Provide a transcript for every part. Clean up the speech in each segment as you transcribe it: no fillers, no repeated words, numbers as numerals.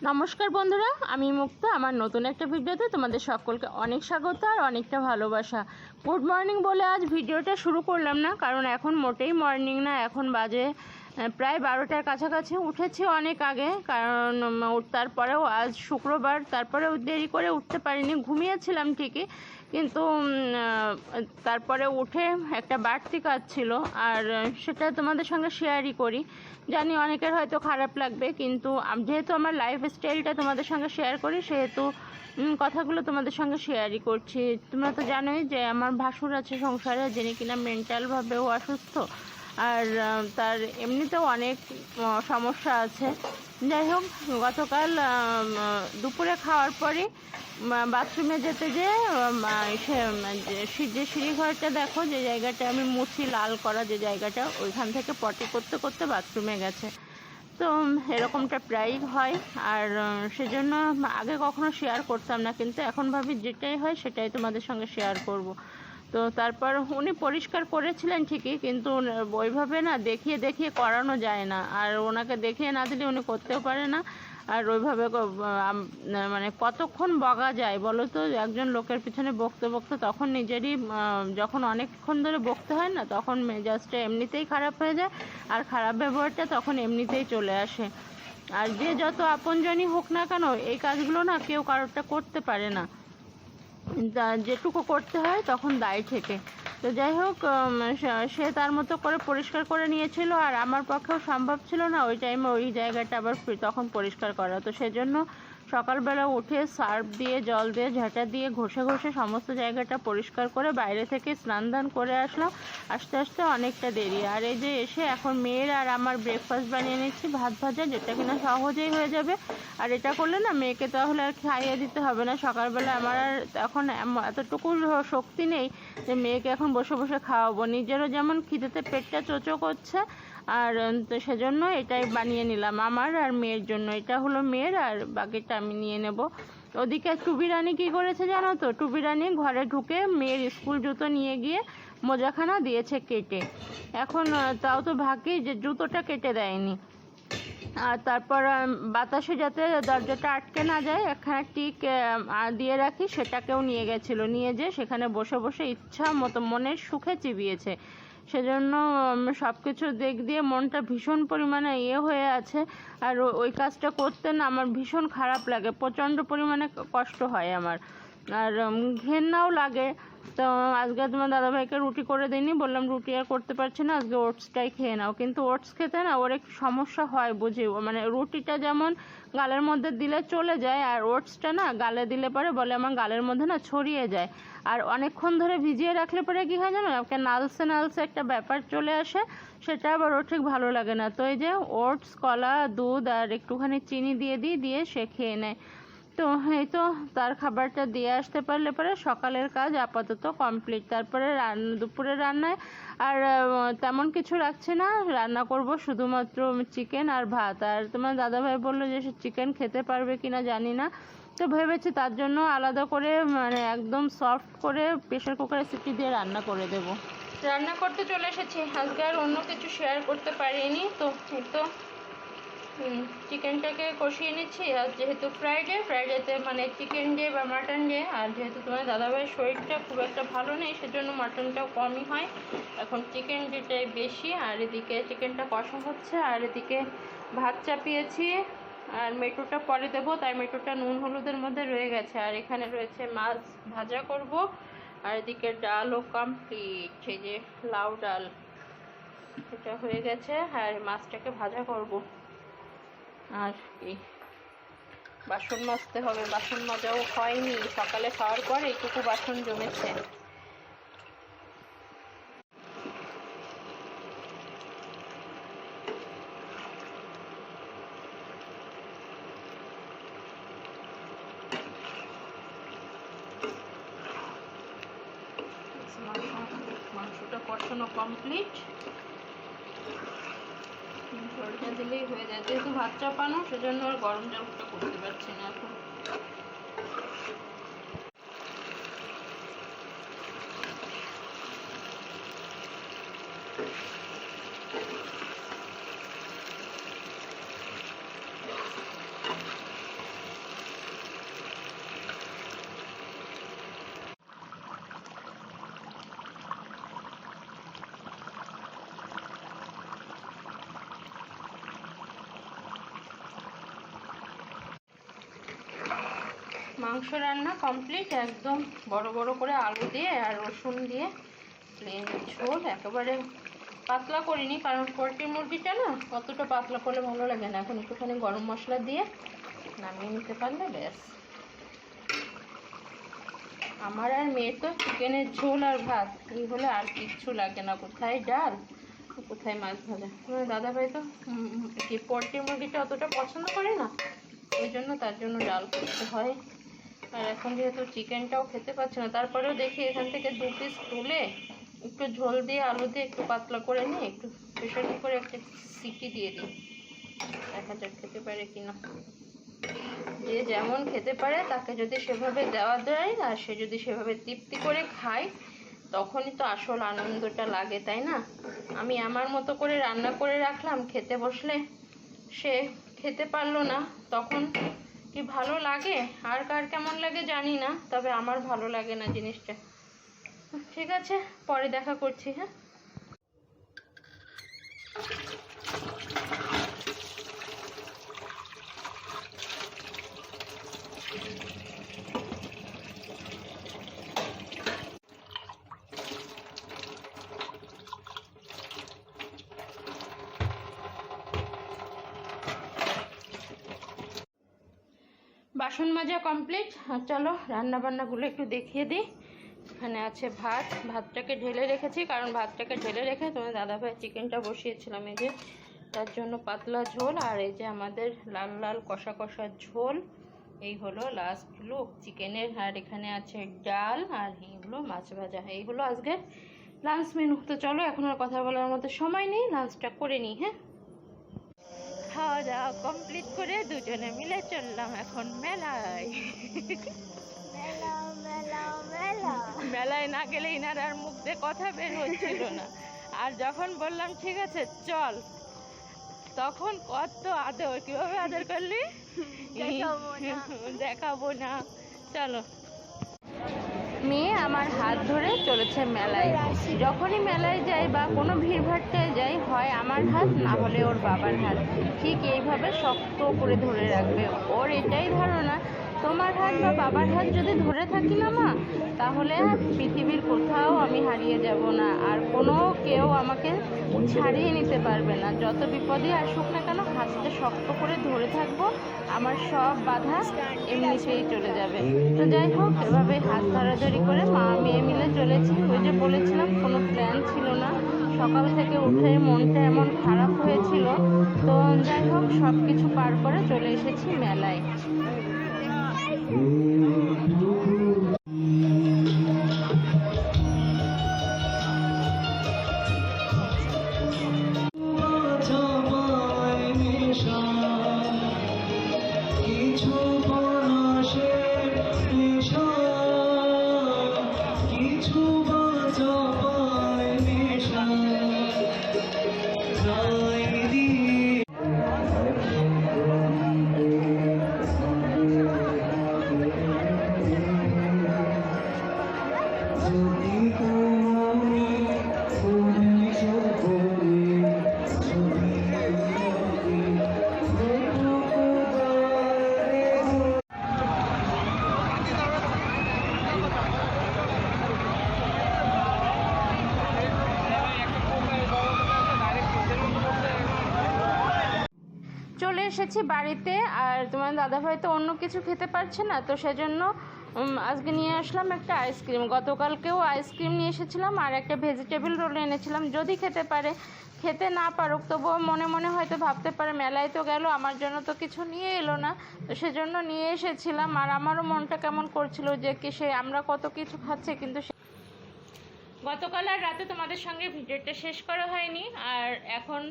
নমস্কার বন্ধুরা, আমি মুক্তা। আমার নতুন একটা ভিডিওতে তোমাদের সকলকে অনেক স্বাগত আর অনেকটা ভালোবাসা। গুড মর্নিং বলে আজ ভিডিওটা শুরু করলাম না, কারণ এখন মোটেই মর্নিং না। এখন বাজে প্রায় 12টার কাছাকাছি। উঠেছি অনেক আগে, কারণ তারপরেও আজ শুক্রবার, তারপরেও দেরি করে উঠতে পারিনি। ঘুমিয়েছিলাম ঠিকই, কিন্তু তারপরে উঠে একটা বাড়তি কাজ ছিল, আর সেটা তোমাদের সঙ্গে শেয়ারই করি। জানি অনেকের হয়তো খারাপ লাগবে, কিন্তু যেহেতু আমার লাইফ স্টাইলটা তোমাদের সঙ্গে শেয়ার করি, সেহেতু কথাগুলো তোমাদের সঙ্গে শেয়ারই করছি। তোমরা তো জানোই যে আমার ভাসুর আছে সংসারে, যিনি কিনা মেন্টালভাবেও অসুস্থ, আর তার এমনিতেও অনেক সমস্যা আছে। যাই হোক, গতকাল দুপুরে খাওয়ার পরে বাথরুমে যেতে যে সিঁড়িঘরটা দেখো, যে জায়গাটা আমি মুছি লাল করা, যে জায়গাটা, ওইখান থেকে পটি করতে করতে বাথরুমে গেছে। তো এরকমটা প্রায়ই হয়, আর সেজন্য আগে কখনো শেয়ার করতাম না, কিন্তু এখন ভাবি যেটাই হয় সেটাই তোমাদের সঙ্গে শেয়ার করব। তো তারপর উনি পরিষ্কার করেছিলেন ঠিকই, কিন্তু ওইভাবে না দেখিয়ে দেখিয়ে করানো যায় না, আর ওনাকে দেখিয়ে না দিলে উনি করতেও পারে না। আর ওইভাবে মানে কতক্ষণ বকা যায় বলো তো, একজন লোকের পিছনে বকতে বকতে তখন নিজেরই, যখন অনেকক্ষণ ধরে বকতে হয় না, তখন মেজাজটা এমনিতেই খারাপ হয়ে যায়, আর খারাপ ব্যবহারটা তখন এমনিতেই চলে আসে। আর যে যত আপনজনই হোক না কেন, এই কাজগুলো না কেউ কারোরটা করতে পারে না, যেটুকু করতে হয় তখন দায় থেকে। তো যাই হোক, সে তার মতো করে পরিষ্কার করে নিয়েছিল, আর আমার পক্ষেও সম্ভব ছিল না ওই টাইমে ওই জায়গাটা আবার তখন পরিষ্কার করা। তো সেজন্য সকালবেলা উঠে সার্ফ দিয়ে, জল দিয়ে, ঝাঁটা দিয়ে ঘষে ঘষে সমস্ত জায়গাটা পরিষ্কার করে বাইরে থেকে স্নান দান করে আসলাম। আস্তে আস্তে অনেকটা দেরি। আর এই যে এসে এখন মেয়ের আর আমার ব্রেকফাস্ট বানিয়ে নিচ্ছি, ভাত ভাজা, যেটা কিনা সহজেই হয়ে যাবে। আর এটা করলে না মেয়েকে তাহলে আর খাইয়ে দিতে হবে না। সকালবেলা আমার আর এখন এতটুকু শক্তি নেই যে মেয়েকে এখন বসে বসে খাওয়াবো। নিজেরও যেমন খিদেতে পেটটা চোচো করছে, আর তো সেজন্য এটাই বানিয়ে নিলাম আমার আর মেয়ের জন্য। এটা হলো মেয়ের, আর বাকিটা আমি নিয়ে নেব। ওদিকে টুবি রানী কী করেছে জানো তো? টুবি রানী ঘরে ঢুকে মেয়ের স্কুল জুতো নিয়ে গিয়ে মোজাখানা দিয়েছে কেটে। এখন তাও তো ভাগ্যি যে জুতোটা কেটে দেয়নি। আর তারপর বাতাসে যাতে দরজাটা আটকে না যায়, একখানা টিক দিয়ে রাখি, সেটাকেও নিয়ে গেছিলো। নিয়ে যেয়ে সেখানে বসে বসে ইচ্ছা মতো মনের সুখে চিবিয়েছে। সেজন্য সব কিছু দিক দিয়ে মনটা ভীষণ পরিমাণে হয়ে আছে। আর ওই কাজটা করতে না আমার ভীষণ খারাপ লাগে, প্রচণ্ড পরিমাণে কষ্ট হয় আমার, আর ঘেন্নাও লাগে। তো আজকে তোমার দাদাভাইকে রুটি করে দিইনি, বললাম রুটি আর করতে পারছি না, আজকে ওটসটাই খেয়ে নাও। কিন্তু ওটস খেতে না ওর একটু সমস্যা হয় বুঝি, মানে রুটিটা যেমন গালের মধ্যে দিলে চলে যায়, আর ওটসটা না গালে দিলে পরে বলে আমার গালের মধ্যে না ছড়িয়ে যায়। আর অনেকক্ষণ ধরে ভিজিয়ে রাখলে পরে কী হয় জানো, একটা নালসে নালসে একটা ব্যাপার চলে আসে, সেটা আবার ওর ঠিক ভালো লাগে না। তো এই যে ওটস, কলা, দুধ আর একটুখানি চিনি দিয়ে সে খেয়ে নেয়। তো এই তো তার খাবারটা দিয়ে আসতে পারলে পরে সকালের কাজ আপাতত কমপ্লিট। তারপরে দুপুরের রান্নায় আর তেমন কিছু রাখছি না, রান্না করব শুধুমাত্র চিকেন আর ভাত। আর তোমার দাদাভাই বললো যে সে চিকেন খেতে পারবে কিনা জানি না, তো ভেবেছি তার জন্য আলাদা করে, মানে একদম সফট করে প্রেশার কুকারে সিটি দিয়ে রান্না করে দেব। রান্না করতে চলে এসেছি, আজকে আর অন্য কিছু শেয়ার করতে পারিনি। তো এই তো চিকেনটাকে কষিয়ে নিচ্ছি। আর যেহেতু ফ্রাইডেতে মানে চিকেন ডে বা মাটন ডে, আর যেহেতু তোমার দাদাভাইয়ের শরীরটা খুব একটা ভালো নেই, সেজন্য মাটনটাও কমই হয়, এখন চিকেন ডেটাই বেশি। আর এদিকে চিকেনটা কষা হচ্ছে, আর এদিকে ভাত চাপিয়েছি, আর মেটুটা পরে দেবো, তাই মেটুটা নুন হলুদের মধ্যে রয়ে গেছে। আর এখানে রয়েছে মাছ ভাজা করব, আর এদিকে ডালও কমপ্লিট, এই যে লাউ ডাল, এটা হয়ে গেছে। আর মাছটাকে ভাজা করব, আর এই বাসন মাজতে হবে, বাসন মাজাও হয়নি, সকালে খাওয়ার পর এইটুকু বাসন জমেছে। মাংসটা কষানো কমপ্লিট, জলটা দিলেই হয়ে যায়। যেহেতু ভাত চাপানো, সেজন্য আর গরম জলটা করতে পারছি না এখন। মাংস রান্না কমপ্লিট। একদম বড় বড় করে আলু দিয়ে আর রসুন দিয়ে প্লেন ঝোল, একেবারে পাতলা করিনি কারণ পোলট্রির মুরগিটা না অতটা পাতলা করলে ভালো লাগে না। এখন একটুখানি গরম মশলা দিয়ে নামিয়ে নিতে পারলে ব্যাস। আমার আর মেয়ে তো চিকেনের ঝোল আর ভাত এই হলে আর কিচ্ছু লাগে না। কোথায় ডাল, কোথায় মাছ ভাজা। তোমার দাদাভাই তো কি পোলট্রি মুরগিটা অতটা পছন্দ করে না, ওই জন্য তার জন্য ডাল করতে হয়। আর এখন যেহেতু চিকেনটাও খেতে পাচ্ছে না, তারপরেও দেখি এখান থেকে 2 পিস তুলে একটু ঝোল দিয়ে আলু দিয়ে একটু পাতলা করে নিয়ে একটু প্রেশার কুকারে একটা সিটি দিয়ে দিই, দেখা যাক খেতে পারে কিনা। যে যেমন খেতে পারে তাকে যদি সেভাবে দেওয়া যায় আর সে যদি সেভাবে তৃপ্তি করে খায় তখনই তো আসল আনন্দটা লাগে, তাই না? আমি আমার মতো করে রান্না করে রাখলাম, খেতে বসলে সে খেতে পারলো না, তখন কি ভালো লাগে? আর কার কেমন লাগে জানি না, তবে আমার ভালো লাগে না জিনিসটা। ঠিক আছে, পরে দেখা করছি। হ্যাঁ, বাসন মাজা কমপ্লিট। আর চলো রান্না বান্নাগুলো একটু দেখিয়ে দিই। এখানে আছে ভাত, ভাতটাকে ঢেলে রেখেছি কারণ ভাতটাকে ঢেলে রেখে তোমার দাদাভাই চিকেনটা বসিয়েছিলাম, এই যে তার জন্য পাতলা ঝোল। আর এই যে আমাদের লাল লাল কষা কষা ঝোল, এই হলো লাস্ট লুক চিকেনের। আর এখানে আছে ডাল আর এই হলো মাছ ভাজা। এই হলো আজকের লাঞ্চ মেনু। তো চলো এখন আর কথা বলার মতো সময় নেই, লাঞ্চটা করে নিই। হ্যাঁ, খাওয়া দাওয়া কমপ্লিট করে দুজনে মিলে চললাম এখন মেলায়। মেলায় না গেলে ইনার আর মুখ দিয়ে কথা বের হচ্ছিল না। আর যখন বললাম ঠিক আছে চল, তখন কত আদর, কিভাবে আদর করলি দেখাবো না। চলো, মেয়ে আমার হাত ধরে চলেছে মেলায়। যখনই মেলায় যাই বা কোনো ভিড়ভাট্টায় যাই, হয় আমার হাত না হলে ওর বাবার হাত, ঠিক এইভাবে শক্ত করে ধরে রাখবে। ওর এটাই ধারণা, তোমার হাত বা বাবার হাত যদি ধরে থাকি না মা, তাহলে পৃথিবীর কোথাও আমি হারিয়ে যাব না, আর কোনো কেউ আমাকে ছাড়িয়ে নিতে পারবে না। যত বিপদে আসুক না কেন, হাতটা শক্ত করে ধরে থাকবো, আমার সব বাধা এমনিতেই চলে যাবে। তো যাই হোক, এভাবে হাত ধরাধরি করে মা মেয়ে মিলে চলেছি। ওই যে বলেছিলাম কোনো প্ল্যান ছিল না, সকাল থেকে উঠে মনটা এমন খারাপ হয়েছিল। তো যাই হোক, সব কিছু পার করে চলে এসেছি মেলায়। চলে এসেছি বাড়িতে। আর তোমার দাদাভাই তো অন্য কিছু খেতে পারছে না, তো সেজন্য আজকে নিয়ে আসলাম একটা আইসক্রিম। গতকালকেও আইসক্রিম নিয়ে এসেছিলাম আর একটা ভেজিটেবল রোল এনেছিলাম। যদি খেতে পারে, খেতে না পারুক, তবুও মনে মনে হয়তো ভাবতে পারে মেলায় তো গেল, আমার জন্য তো কিছু নিয়ে এলো না, তো সেজন্য নিয়ে এসেছিলাম। আর আমারও মনটা কেমন করছিল যে কি সে আমরা কত কিছু খাচ্ছে, কিন্তু গতকাল আর রাতে তোমাদের সঙ্গে ভিডিওটা শেষ করা হয়নি। আর এখন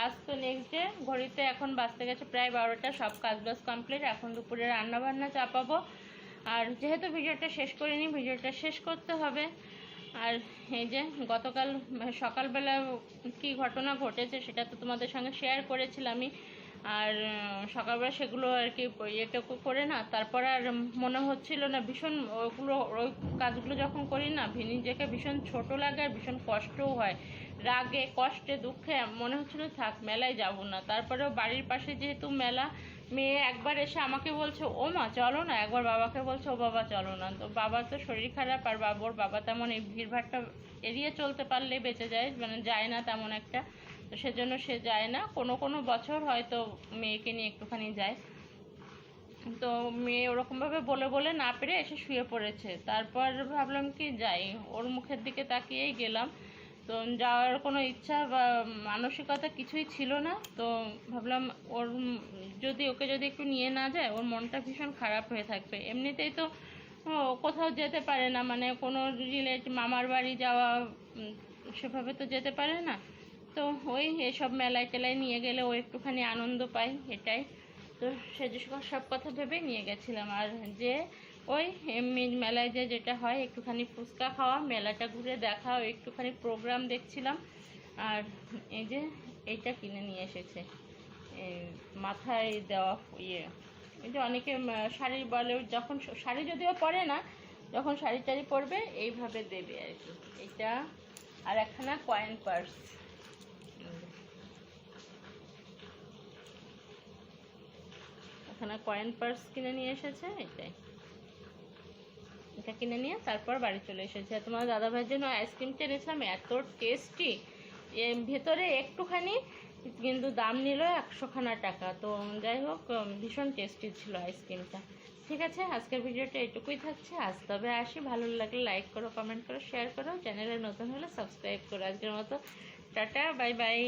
আজ তো নেক্সট ডে, ঘড়িতে এখন বাজতে গেছে প্রায় 12টা। সব কাজবাজ কমপ্লিট, এখন দুপুরে রান্নাবান্না চাপাবো। আর যেহেতু ভিডিওটা শেষ করিনি, ভিডিওটা শেষ করতে হবে। আর এই যে গতকাল সকালবেলা কি ঘটনা ঘটেছে সেটা তো তোমাদের সঙ্গে শেয়ার করেছিলামই। আর সকালবেলা সেগুলো আর কি ইয়েটুকু করে না, তারপর আর মনে হচ্ছিল না, ভীষণ ওই কাজগুলো যখন করি না নিজেকে ভীষণ ছোট লাগে আর ভীষণ কষ্টও হয়। রাগে কষ্টে দুঃখে মনে হচ্ছিল থাক মেলায় যাব না। তারপরেও বাড়ির পাশে যেহেতু মেলা, মেয়ে একবার এসে আমাকে বলছে ও মা চলো না, একবার বাবাকে বলছে ও বাবা চলো না। তো বাবার তো শরীর খারাপ, আর ওর বাবা তেমন এই ভিড়ভাড়টা এড়িয়ে চলতে পারলে বেঁচে যায়, মানে যায় না তেমন একটা, তো সেজন্য সে যায় না। কোনো কোনো বছর হয়তো মেয়েকে নিয়ে একটুখানি যায়। তো মেয়ে ওরকমভাবে বলে বলে না পেরে এসে শুয়ে পড়েছে। তারপর ভাবলাম কি যাই, ওর মুখের দিকে তাকিয়েই গেলাম। তো যাওয়ার কোনো ইচ্ছা বা মানসিকতা কিছুই ছিল না। তো ভাবলাম ওর ওকে যদি একটু নিয়ে না যায়, ওর মনটা ভীষণ খারাপ হয়ে থাকবে। এমনিতেই তো কোথাও যেতে পারে না, মানে কোনো মামার বাড়ি যাওয়া সেভাবে তো যেতে পারে না। তো ওই এসব মেলায় টেলায় নিয়ে গেলে ও একটুখানি আনন্দ পায়, এটাই। তো সে সব কথা ভেবে নিয়ে গেছিলাম। আর যে ওই মেলায় যেটা হয় একটুখানি ফুচকা খাওয়া, মেলাটা ঘুরে দেখা, একটুখানি প্রোগ্রাম দেখছিলাম। আর এই যে এইটা কিনে নিয়ে এসেছে, মাথায় দেওয়া এই যে অনেকে শাড়ি বলে, যখন শাড়ি যদিও পরে না, যখন শাড়ি টাড়ি পরবে এইভাবে দেবে আর কি। এটা আর একখানা কয়েন পার্স, এখানে কয়েন পার্স কিনে নিয়ে এসেছে। এটা কিনে নিয়ে তারপর বাড়ি চলে এসেছে। তোমার দাদাভাইয়ের জন্য আইসক্রিমটা এনেছিলাম, এত টেস্টি, ভেতরে একটুখানি, কিন্তু দাম নিল 100খানা টাকা। তো যাই হোক, ভীষণ টেস্টি ছিল আইসক্রিমটা। ঠিক আছে, আজকের ভিডিওটা এটুকুই থাকছে। আজ তবে আসি, ভালো লাগলে লাইক করো, কমেন্ট করো, শেয়ার করো, চ্যানেলে নতুন হলে সাবস্ক্রাইব করো। আজকের মতো টাটা, বাই বাই।